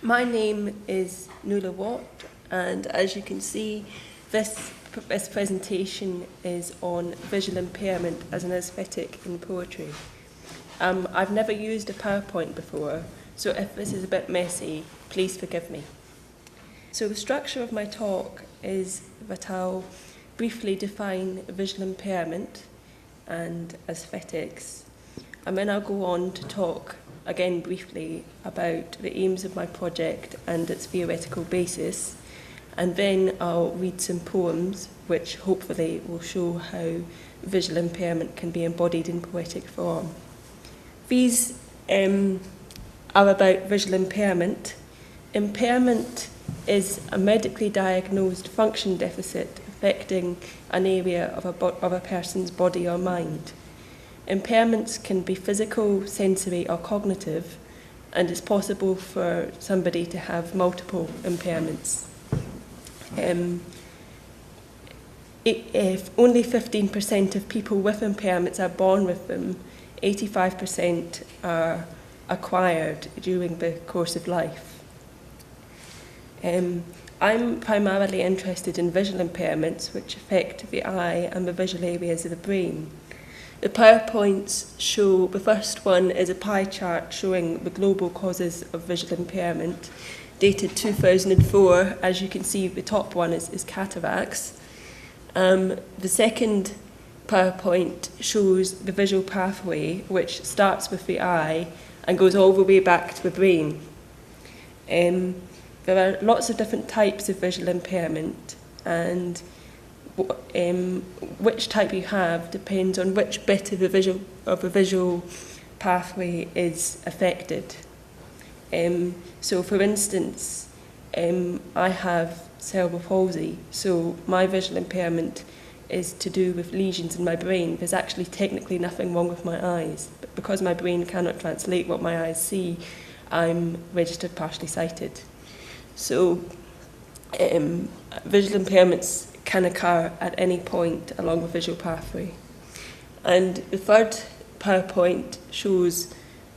My name is NualaWatt, and as you can see, this presentation is on visual impairment as an aesthetic in poetry. I've never used a PowerPoint before, so if this is a bit messy, please forgive me. So the structure of my talk is that I'll briefly define visual impairment and aesthetics, and then I'll go on to talk again briefly about the aims of my project and its theoretical basis, and then I'll read some poems which hopefully will show how visual impairment can be embodied in poetic form. These are about visual impairment. Impairment is a medically diagnosed function deficit affecting an area of a person's body or mind. Impairments can be physical, sensory or cognitive, and it's possible for somebody to have multiple impairments. If only 15% of people with impairments are born with them, 85% are acquired during the course of life. I'm primarily interested in visual impairments which affect the eye and the visual areas of the brain. The PowerPoints show, the first one is a pie chart showing the global causes of visual impairment, dated 2004. As you can see, the top one is cataracts. The second PowerPoint shows the visual pathway, which starts with the eye and goes all the way back to the brain. There are lots of different types of visual impairment, and which type you have depends on which bit of the visual pathway is affected. So, for instance, I have cerebral palsy, so my visual impairment is to do with lesions in my brain. There's actually technically nothing wrong with my eyes, but because my brain cannot translate what my eyes see, I'm registered partially sighted. So, visual impairments can occur at any point along the visual pathway. And the third PowerPoint shows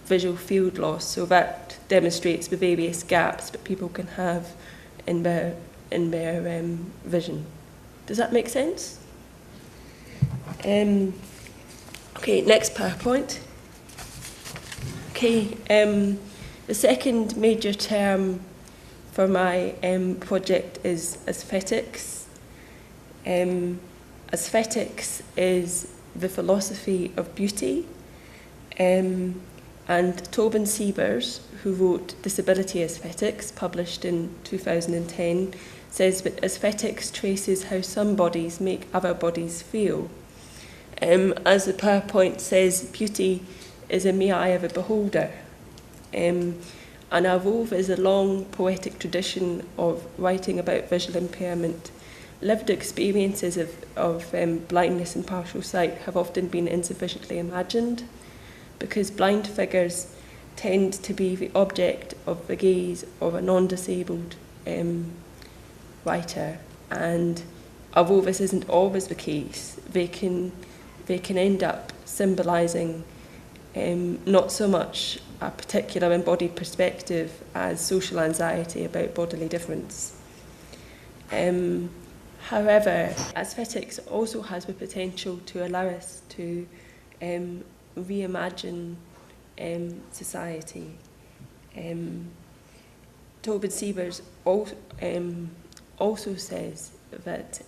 visual field loss, so that demonstrates the various gaps that people can have in their vision. Does that make sense? Okay, next PowerPoint. Okay, the second major term for my project is aesthetics. Aesthetics is the philosophy of beauty, and Tobin Siebers, who wrote Disability Aesthetics, published in 2010, says that aesthetics traces how some bodies make other bodies feel. As the PowerPoint says, beauty is in the eye of a beholder. And our rove is a long poetic tradition of writing about visual impairment. Lived experiences of blindness and partial sight have often been insufficiently imagined, because blind figures tend to be the object of the gaze of a non-disabled writer, and although this isn't always the case, they can end up symbolising not so much a particular embodied perspective as social anxiety about bodily difference. However, aesthetics also has the potential to allow us to reimagine society. Tobin Siebers also says that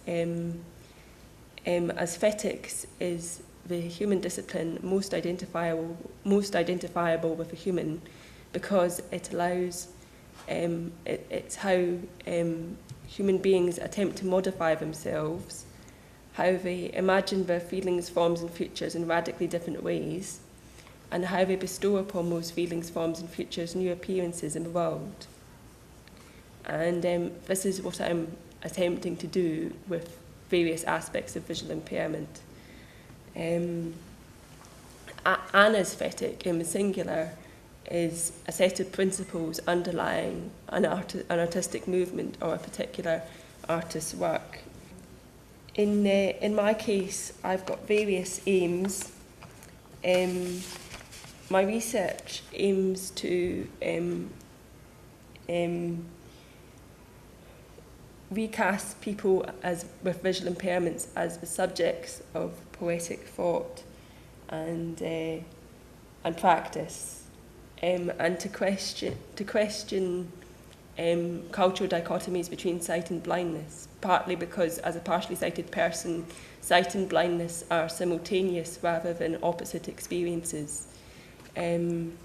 aesthetics is the human discipline most identifiable with a human, because it allows it's how human beings attempt to modify themselves, how they imagine their feelings, forms and futures in radically different ways, and how they bestow upon those feelings, forms and futures new appearances in the world. And this is what I'm attempting to do with various aspects of visual impairment. An aesthetic, in the singular, is a set of principles underlying an artistic movement or a particular artist's work. In my case, I've got various aims. My research aims to recast people with visual impairments as the subjects of poetic thought and practice, and to question cultural dichotomies between sight and blindness, partly because as a partially sighted person, sight and blindness are simultaneous rather than opposite experiences. And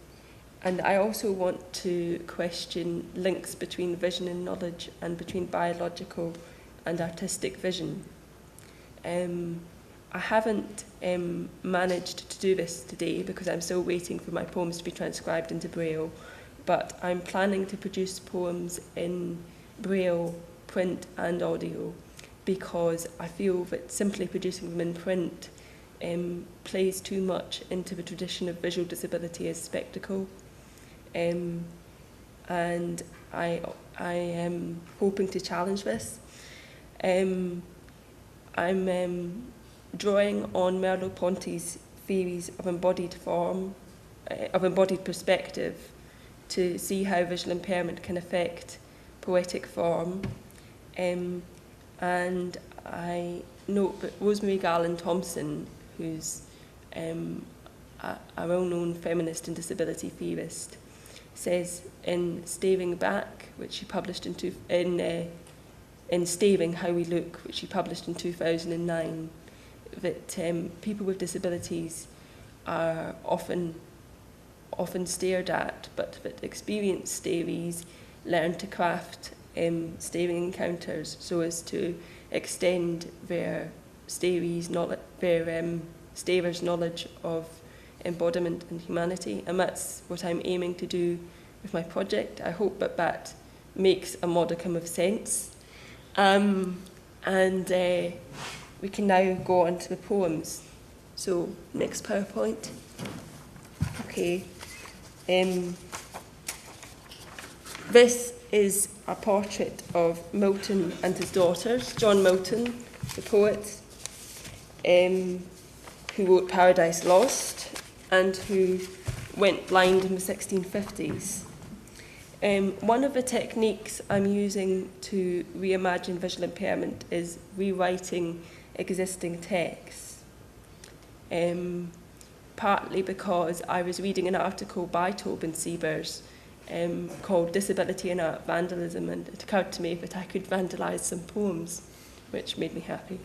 I also want to question links between vision and knowledge and between biological and artistic vision. I haven't managed to do this today because I'm still waiting for my poems to be transcribed into Braille, but I'm planning to produce poems in Braille, print and audio, because I feel that simply producing them in print plays too much into the tradition of visual disability as spectacle. And I am hoping to challenge this. I'm drawing on Merleau-Ponty's theories of embodied form, of embodied perspective, to see how visual impairment can affect poetic form. And I note that Rosemary Garland-Thompson, who's a well-known feminist and disability theorist, says in Staring Back, which she published in Staring How We Look, which she published in 2009, that people with disabilities are often stared at, but that experienced starees learn to craft staring encounters so as to extend their starers' knowledge of embodiment and humanity, and that's what I'm aiming to do with my project. I hope that makes a modicum of sense. And we can now go on to the poems. So, next PowerPoint. Okay. This is a portrait of Milton and his daughters. John Milton, the poet, who wrote Paradise Lost and who went blind in the 1650s. One of the techniques I'm using to reimagine visual impairment is rewriting existing texts. Partly because I was reading an article by Tobin Siebers called Disability in Art Vandalism, and it occurred to me that I could vandalise some poems, which made me happy.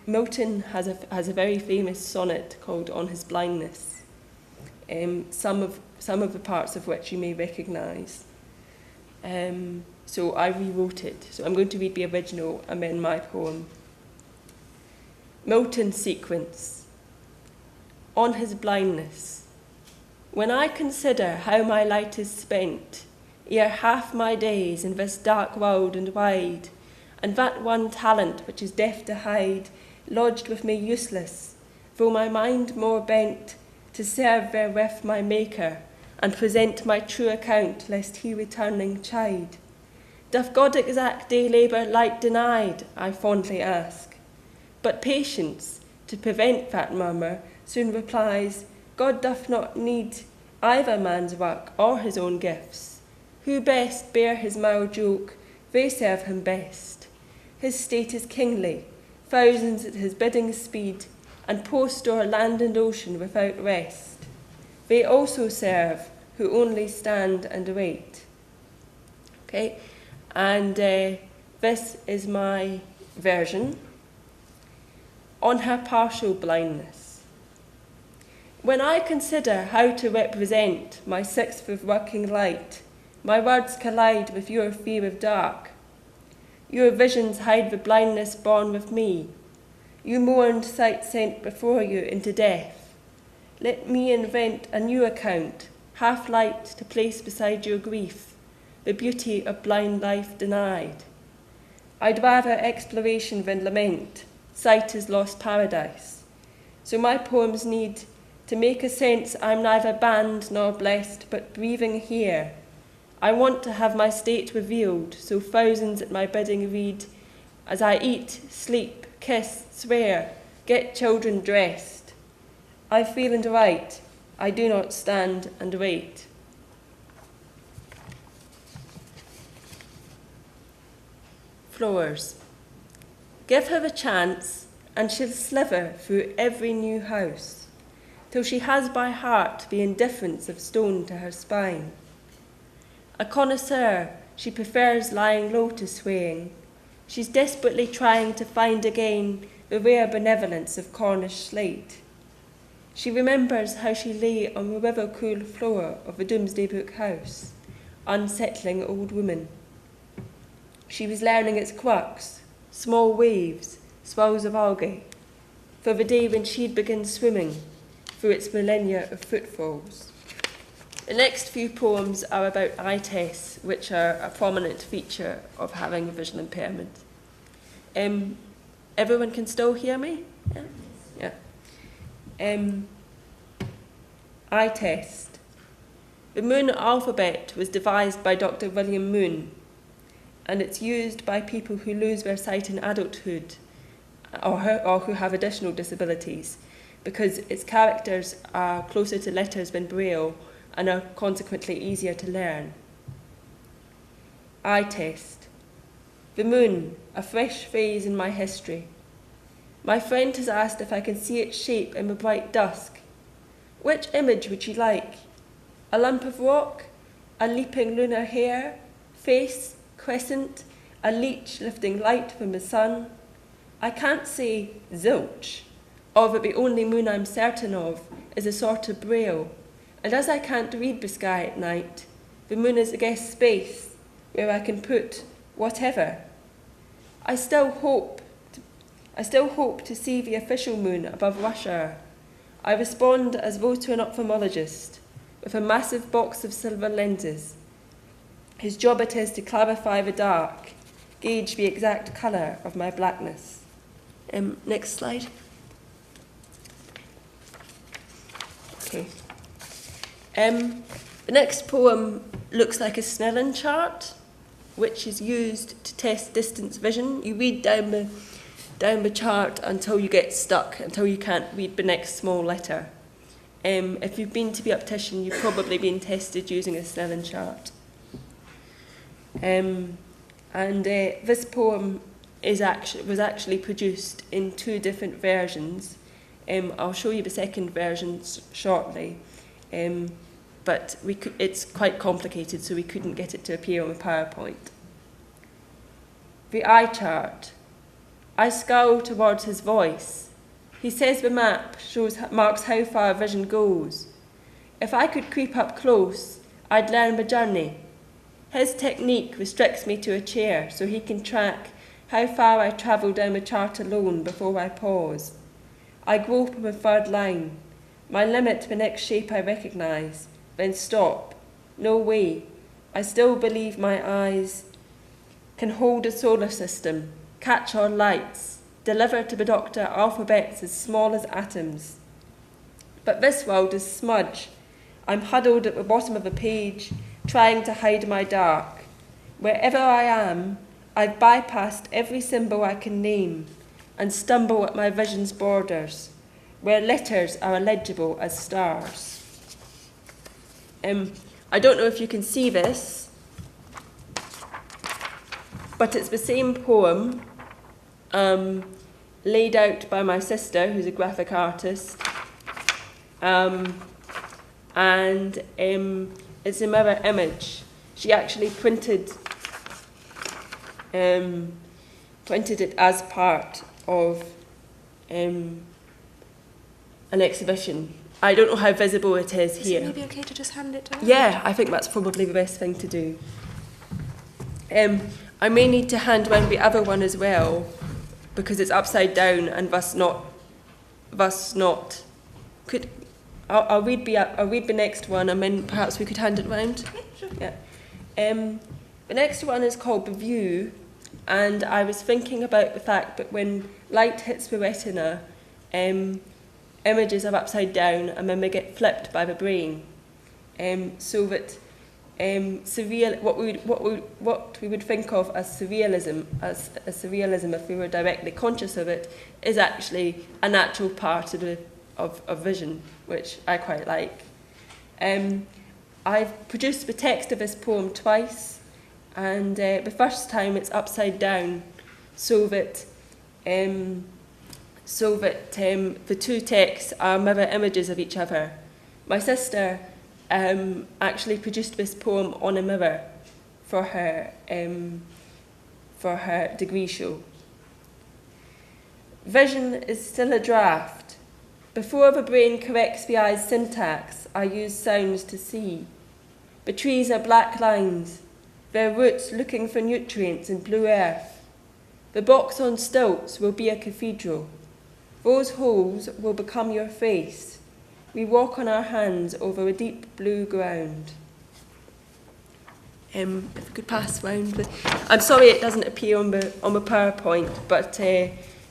Milton has a very famous sonnet called On His Blindness, some of the parts of which you may recognise. So I rewrote it. So I'm going to read the original and then my poem. Milton sequence. On his blindness. When I consider how my light is spent, ere half my days in this dark world and wide, and that one talent which is deaf to hide, lodged with me useless, though my mind more bent to serve therewith my Maker, and present my true account, lest he returning chide. Doth God exact day labour light denied? I fondly ask. But patience, to prevent that murmur, soon replies, God doth not need either man's work or his own gifts. Who best bear his mild yoke, they serve him best. His state is kingly, thousands at his bidding speed, and post o'er land and ocean without rest. They also serve, who only stand and wait. Okay, and this is my version. On her partial blindness. When I consider how to represent my sixth of working light, my words collide with your fear of dark. Your visions hide the blindness born with me. You mourned sight sent before you into death. Let me invent a new account, half light to place beside your grief, the beauty of blind life denied. I'd rather exploration than lament. Sight is lost paradise. So my poems need to make a sense I'm neither banned nor blessed, but breathing here. I want to have my state revealed, so thousands at my bidding read, as I eat, sleep, kiss, swear, get children dressed. I feel and write, I do not stand and wait. Flowers. Give her a chance, and she'll sliver through every new house, till she has by heart the indifference of stone to her spine. A connoisseur, she prefers lying low to swaying. She's desperately trying to find again the rare benevolence of Cornish slate. She remembers how she lay on the river-cool floor of the Domesday Book house, unsettling old woman. She was learning its quirks, small waves, swells of algae, for the day when she'd begin swimming through its millennia of footfalls. The next few poems are about eye tests, which are a prominent feature of having a visual impairment. Everyone can still hear me? Yeah. Eye test. The Moon alphabet was devised by Dr. William Moon, and it's used by people who lose their sight in adulthood or who have additional disabilities, because its characters are closer to letters than Braille and are consequently easier to learn. Eye test. The moon, a fresh phase in my history. My friend has asked if I can see its shape in the bright dusk. Which image would you like? A lump of rock? A leaping lunar hair? Face? Crescent? A leech lifting light from the sun? I can't say zilch, or that the only moon I'm certain of is a sort of Braille, and as I can't read the sky at night, the moon is a guest space where I can put whatever. I still hope to see the official moon above rush hour. I respond as though to an ophthalmologist with a massive box of silver lenses. His job it is to clarify the dark, gauge the exact colour of my blackness. Next slide. Okay. The next poem looks like a Snellen chart, which is used to test distance vision. You read down the chart until you get stuck, until you can't read the next small letter. If you've been to the optician, you've probably been tested using a Snellen chart. This poem was actually produced in 2 different versions. I'll show you the second version shortly, but it's quite complicated, so we couldn't get it to appear on the PowerPoint. The eye chart. I scowl towards his voice. He says the map marks how far vision goes. If I could creep up close, I'd learn the journey. His technique restricts me to a chair so he can track how far I travel down the chart alone before I pause. I grope in the third line. My limit the next shape I recognise, then stop. No way. I still believe my eyes can hold a solar system, catch our lights, deliver to the doctor alphabets as small as atoms. But this world is smudge. I'm huddled at the bottom of a page, trying to hide my dark. Wherever I am, I've bypassed every symbol I can name and stumble at my vision's borders, where letters are illegible as stars. I don't know if you can see this, but it's the same poem laid out by my sister, who's a graphic artist, and it's a mirror image. She actually printed it as part of an exhibition. I don't know how visible it is here. Is it maybe okay to just hand it down? Yeah, I think that's probably the best thing to do. I may need to hand round the other one as well, because it's upside down and thus not. I'll read the next one, and then perhaps we could hand it round. Sure. Yeah. The next one is called The View, and I was thinking about the fact that when light hits the retina, images are upside down and then they get flipped by the brain, so that what we would think of as surrealism, if we were directly conscious of it, is actually a natural part of of vision, which I quite like. I've produced the text of this poem twice, and the first time it's upside down, so that the two texts are mirror images of each other. My sister actually produced this poem on a mirror for her degree show. Vision is still a draft. Before the brain corrects the eye's syntax, I use sounds to see. The trees are black lines, their roots looking for nutrients in blue earth. The box on stilts will be a cathedral. Those holes will become your face. We walk on our hands over a deep blue ground. If we could pass round. I'm sorry it doesn't appear on the PowerPoint, but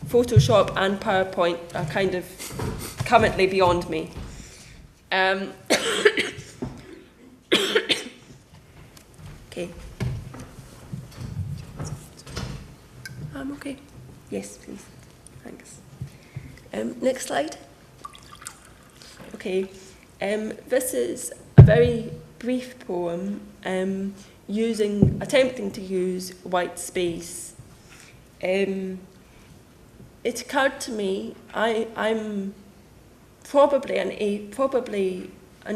Photoshop and PowerPoint are kind of currently beyond me. Okay. Okay. Yes, please. Thanks. Next slide. Okay. This is a very brief poem attempting to use white space. It occurred to me I'm probably an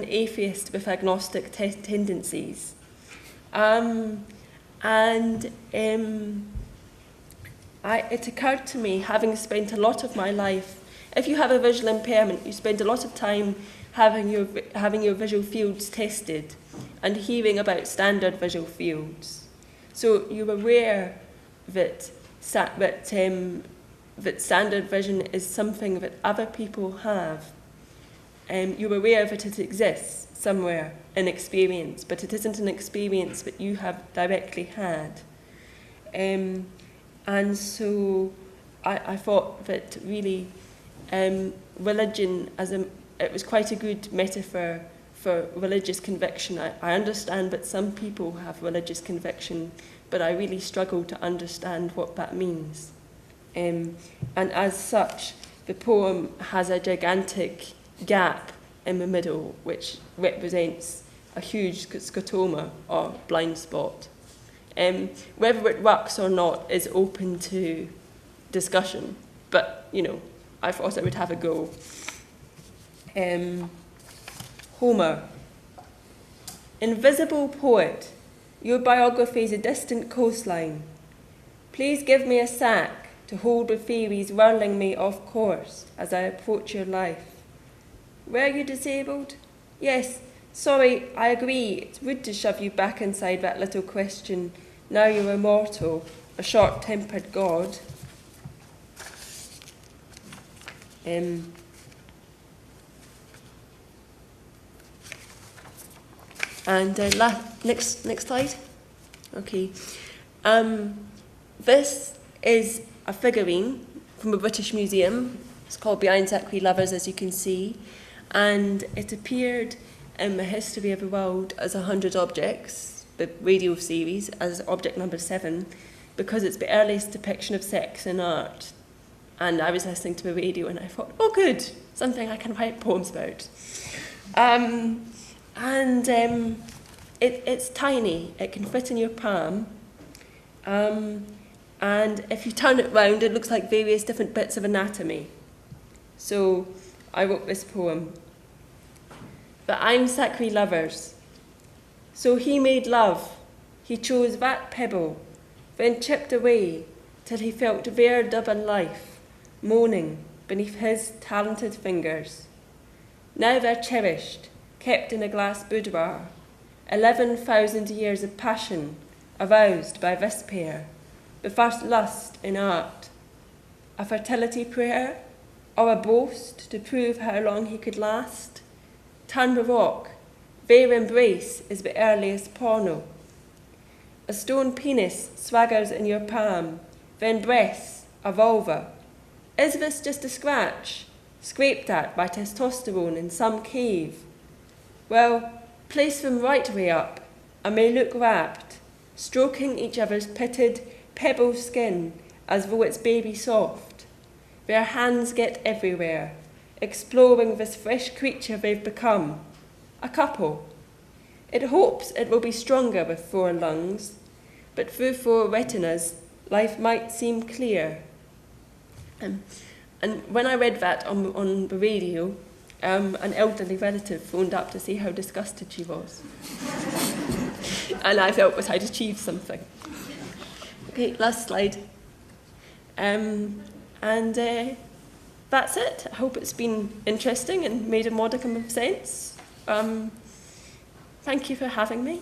atheist with agnostic tendencies, it occurred to me, having spent a lot of my life, if you have a visual impairment, you spend a lot of time having your visual fields tested and hearing about standard visual fields. So you're aware that standard vision is something that other people have. You're aware that it exists somewhere in experience, but it isn't an experience that you have directly had. And so I thought that really religion it was quite a good metaphor for religious conviction. I understand that some people have religious conviction, but I really struggle to understand what that means. And as such, the poem has a gigantic gap in the middle, which represents a huge scotoma or blind spot. Whether it works or not is open to discussion, but, I thought I would have a go. Homer. Invisible poet, your biography's a distant coastline. Please give me a sack to hold the theories whirling me off course as I approach your life. Were you disabled? Yes, sorry, I agree. It's rude to shove you back inside that little question. Now you're immortal, a short-tempered god. Next slide. Okay. This is a figurine from a British museum. It's called Behind Sacred Lovers, as you can see. And it appeared in the History of the World as 100 Objects, the radio series, as object number 7, because it's the earliest depiction of sex in art. And I was listening to the radio and I thought, oh good, something I can write poems about. It's tiny, it can fit in your palm. And if you turn it round, it looks like various different bits of anatomy. So I wrote this poem. But I'm sacred lovers. So he made love. He chose that pebble, then chipped away till he felt their double life moaning beneath his talented fingers. Now they're cherished, kept in a glass boudoir, 11,000 years of passion aroused by this pair, the first lust in art. A fertility prayer, or a boast to prove how long he could last? Turn the rock, their embrace is the earliest porno. A stone penis swaggers in your palm, then breasts, a vulva. Is this just a scratch, scraped at by testosterone in some cave? Well, place them right way up, and may look rapt, stroking each other's pitted, pebble skin as though it's baby soft. Their hands get everywhere, exploring this fresh creature they've become, a couple. It hopes it will be stronger with 4 lungs, but through 4 retinas, life might seem clear. And when I read that on the radio, an elderly relative phoned up to see how disgusted she was. And I felt that I'd achieved something. Okay, last slide. That's it. I hope it's been interesting and made a modicum of sense. Thank you for having me.